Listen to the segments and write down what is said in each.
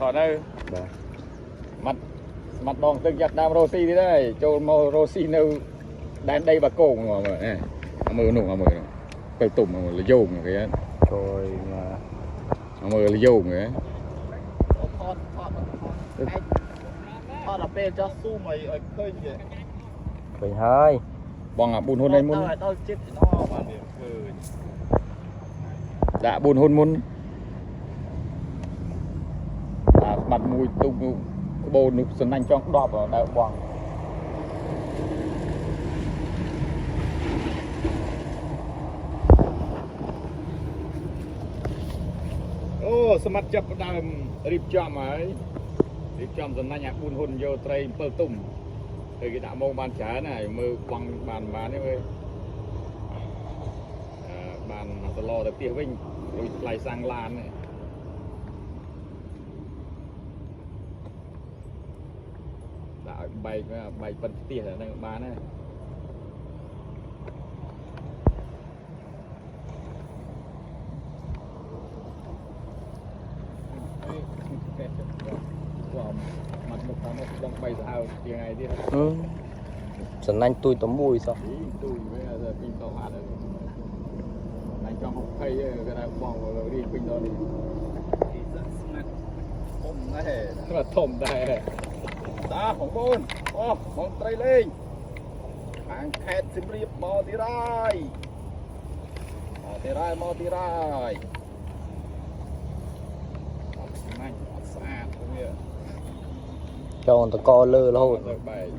ở đây mặt đòn từng giặt đam rosi đi đây cho màu rosi nâu đan đây bà cổ mà nè mưa nổ mưa cây tùng mà là dầu cái á rồi mà mưa là dầu cái là pe cho su mày ở khơi vậy bình hơi bằng à buồn hôn này muốn tao chết nó mà đã buồn hôn muốn mặt mùi tung bồn nục sân anh trong đọp ở đại quảng ô sơ mắt chấp đàm rịp chậm ấy rịp chậm sân anh buồn hôn vô tray bờ tùng từ cái đạo mông bàn trái này mơ quăng bàn bán ấy bàn mà lo được tiêu vinh rồi lại sang lan này bay phân tiền ở đây bán này mặt một tháng một đồng bay sao tiền này đi sẵn anh tôi tóm mùi sao tôi bây giờ pin tàu hạt rồi anh trong học hay cái này bỏng rồi đi pin đó đi thôm này là thôm đây đóของบนโอ้มองไตรเล่งทางแคทสิบรีบมอตีไรมอตีไรไม่สะอาดตรงนี้ cho người ta co lơ lâu bài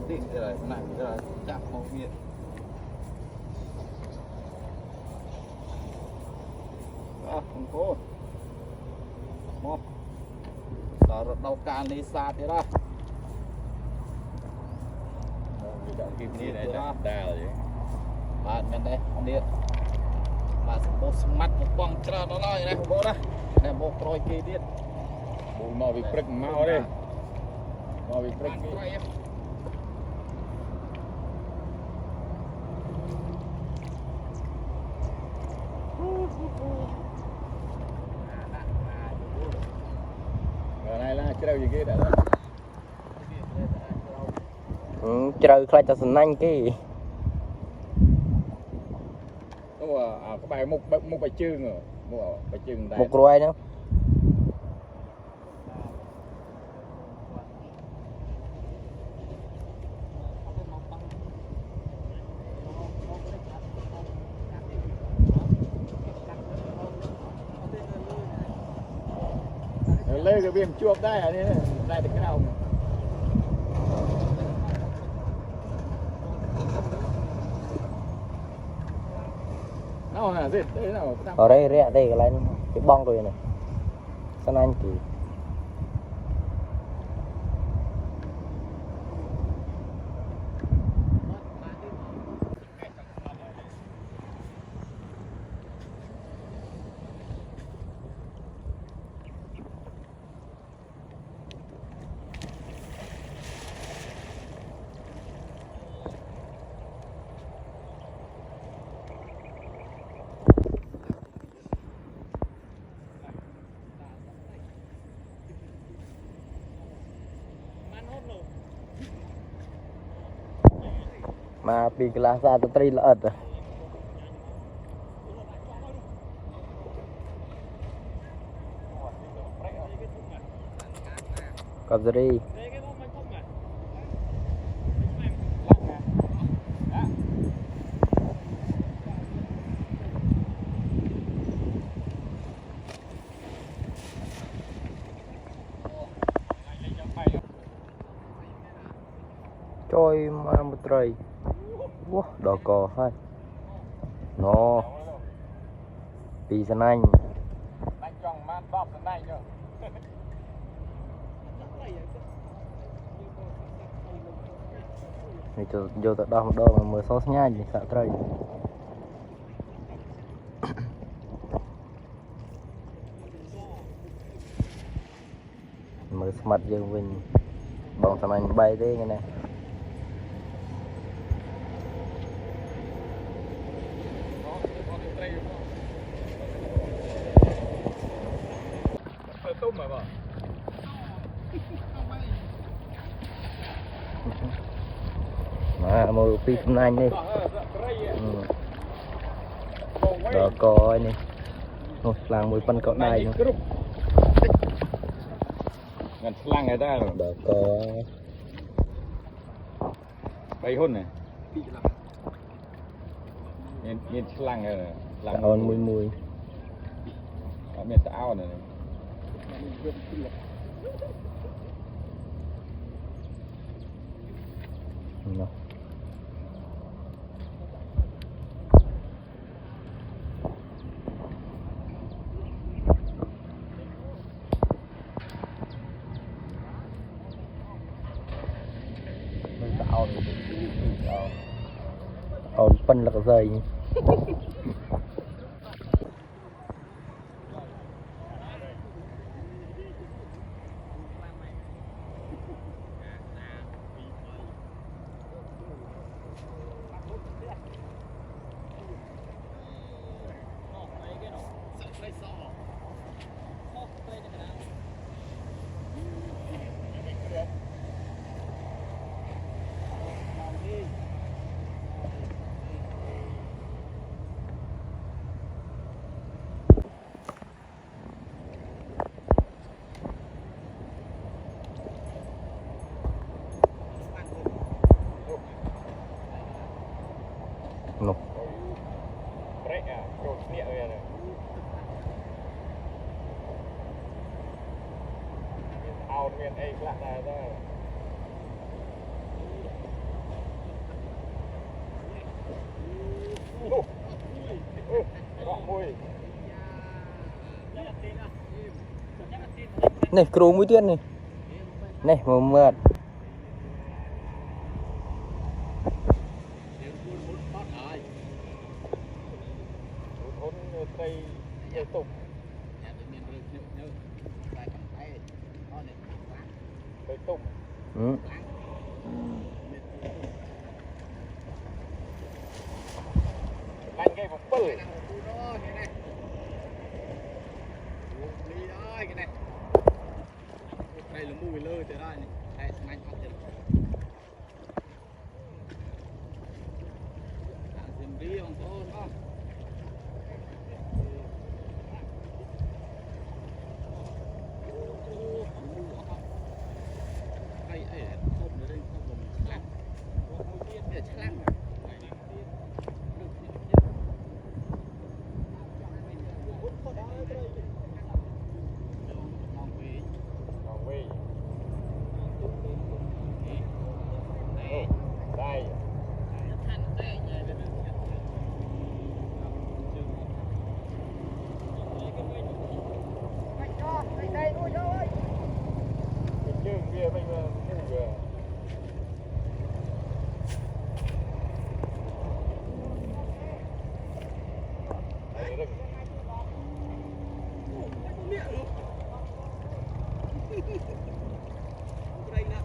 đi cái này cái này chạm màu miệng đó không có một đầu can đi xa thế đó kim đi này đà rồi bạn bên đây không điện mà một mắt một quăng cho nó nói này bố đó này một rồi kia điện bố mò bị prek mau đi mò bị prek này là chơi gì kia đã chơi khai cho sân anh cái đúng rồi có bài một bài chương rồi bài chương một rồi nữa lên cái viêm chuột đây à đây được cái nào nào là gì đây nào ở đây rẻ đây cái này cái bong rồi này sân anh thì mà bị cái lá ra tôi là ớt rồi cặp gì trôi mà một trời wow, đỏ cò hai nó đi sân anh này cho vô tận đó một đôi mà mới sót nha gì sợ trời mới mặt dương mình bằng sân anh bay thế này một phi sum nanh đi đó có này một làng một phân cọ đài nữa ngân lăng người ta đó có bay hôn này nhìn lăng này lăng on mùi mùi ở miền tao này nó on phân là cái dây nó break à trộn miệng rồi này ao miền ấy lạ này đó này cừu mũi tiên này này mà mượt hôn cây dây tùng cây tùng ừ. lanh cây một bự đây là mùi lơ thế đây này đây anh phát triển xem đi không có nó đây ấy không ở đây không còn lắm để chắc lắm đây chương kia mình vừa đây là